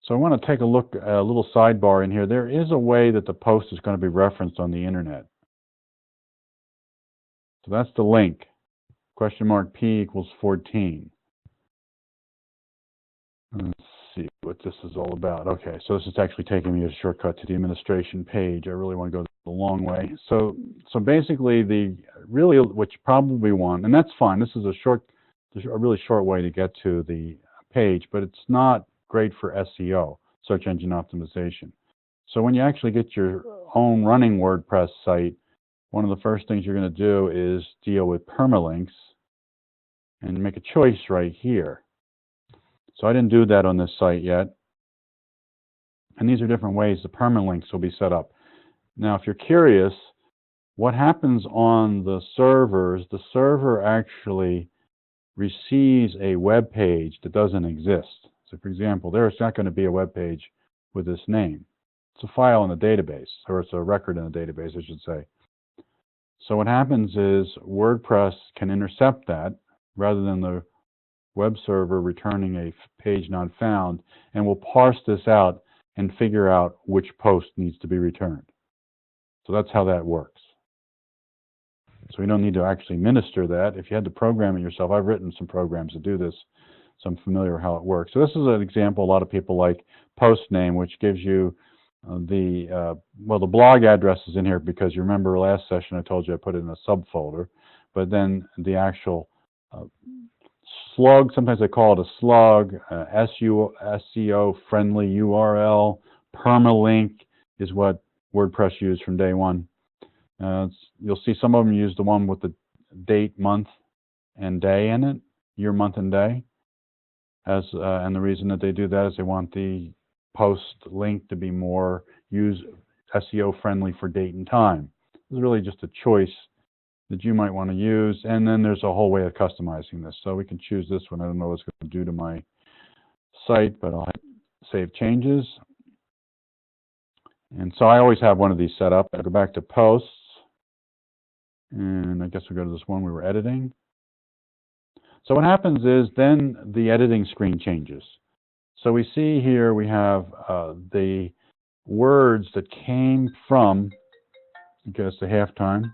So I want to take a look at a little sidebar in here. There is a way that the post is going to be referenced on the internet. So that's the link, $P equals 14. Let's see what this is all about. Okay, so this is actually taking me a shortcut to the administration page. I really want to go the long way. So basically, really what you probably want, and that's fine. This is a really short way to get to the page, but it's not great for SEO, search engine optimization. So when you actually get your own running WordPress site, one of the first things you're going to do is deal with permalinks and make a choice right here. So I didn't do that on this site yet. And these are different ways the permalinks will be set up. Now, if you're curious, what happens on the servers, the server actually receives a web page that doesn't exist. So for example, there's not going to be a web page with this name. It's a file in a database, or it's a record in a database, I should say. So what happens is WordPress can intercept that rather than the web server returning a page not found, and will parse this out and figure out which post needs to be returned. So that's how that works. So we don't need to actually minister that. If you had to program it yourself, I've written some programs to do this, so I'm familiar with how it works. So this is an example a lot of people like post name, which gives you the blog address is in here because you remember last session I told you I put it in a subfolder, but then the actual slug, sometimes I call it a slug, SEO friendly URL, permalink is what WordPress used from day one. You'll see some of them use the one with the date, month, and day in it, year, month, and day. And the reason that they do that is they want the post link to be more SEO friendly for date and time. It's really just a choice that you might want to use, and then there's a whole way of customizing this. So we can choose this one. I don't know what it's going to do to my site, but I'll hit save changes. And so I always have one of these set up. I go back to posts, and I guess we'll go to this one we were editing. So what happens is then the editing screen changes. So we see here we have the words that came from, I guess, the halftime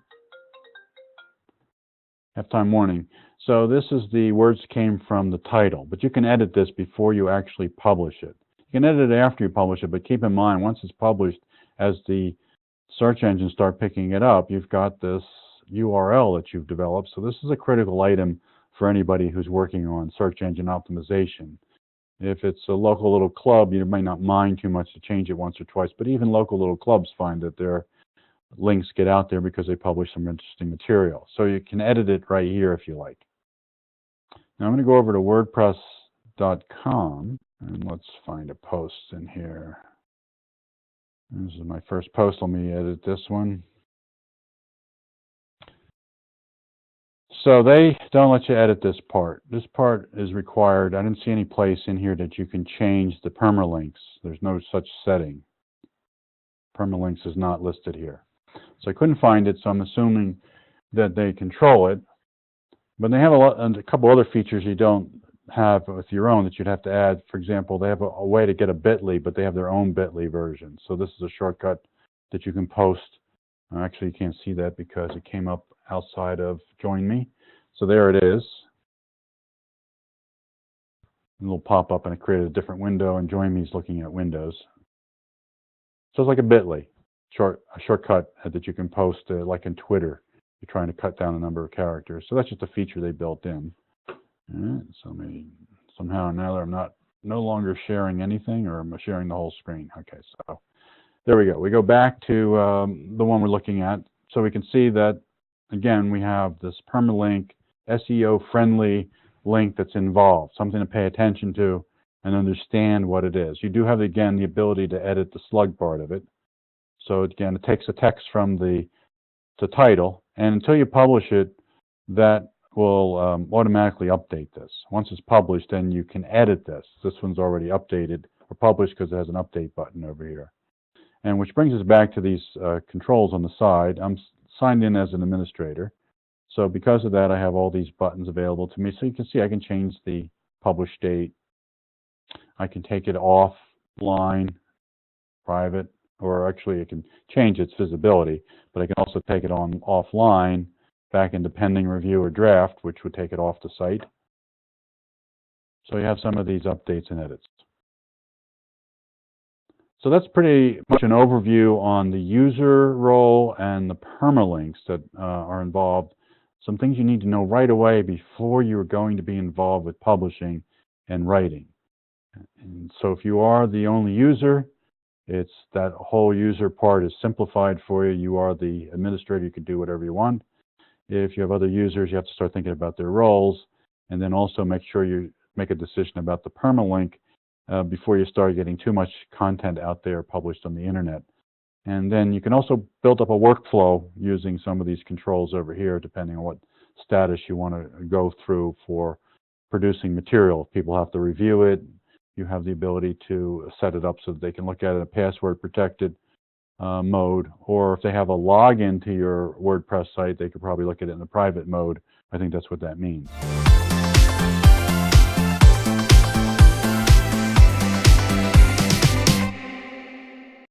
warning. So this is the words came from the title, but you can edit this before you actually publish it. You can edit it after you publish it, but keep in mind, once it's published, as the search engines start picking it up, you've got this URL that you've developed. So this is a critical item for anybody who's working on search engine optimization. If it's a local little club, you might not mind too much to change it once or twice, but even local little clubs find that their links get out there because they publish some interesting material. So you can edit it right here if you like. Now I'm going to go over to wordpress.com and let's find a post in here. This is my first post. Let me edit this one. So they don't let you edit this part. This part is required. I didn't see any place in here that you can change the permalinks. There's no such setting. Permalinks is not listed here. So I couldn't find it, so I'm assuming that they control it. But they have a couple other features you don't have with your own that you'd have to add. For example, they have a way to get a bit.ly, but they have their own bit.ly version. So this is a shortcut that you can post. Actually, you can't see that because it came up outside of Join Me. So there it is. A little pop-up, and it created a different window, and Join Me is looking at Windows. So it's like a bit.ly, a shortcut that you can post like in Twitter. You're trying to cut down the number of characters. So that's just a feature they built in. Right, so maybe somehow or another I'm no longer sharing anything, or I'm sharing the whole screen. Okay, so there we go. We go back to the one we're looking at. So we can see that, again, we have this permalink, SEO-friendly link that's involved, something to pay attention to and understand what it is. You do have, again, the ability to edit the slug part of it. So again, it takes a text from the title, and until you publish it, that will automatically update this. Once it's published, then you can edit this. This one's already updated or published because it has an update button over here. And which brings us back to these controls on the side. I'm signed in as an administrator. So because of that, I have all these buttons available to me. So you can see I can change the publish date. I can take it off line, private, or actually it can change its visibility, but I can also take it on offline back into pending review or draft, which would take it off the site. So you have some of these updates and edits. So that's pretty much an overview on the user role and the permalinks that are involved. Some things you need to know right away before you're going to be involved with publishing and writing. And so if you are the only user, it's that whole user part is simplified for you. You are the administrator, you can do whatever you want. If you have other users, you have to start thinking about their roles, and then also make sure you make a decision about the permalink before you start getting too much content out there published on the internet. And then you can also build up a workflow using some of these controls over here, depending on what status you want to go through for producing material. If people have to review it, you have the ability to set it up so that they can look at it in a password protected mode, or if they have a login to your WordPress site, they could probably look at it in the private mode. I think that's what that means.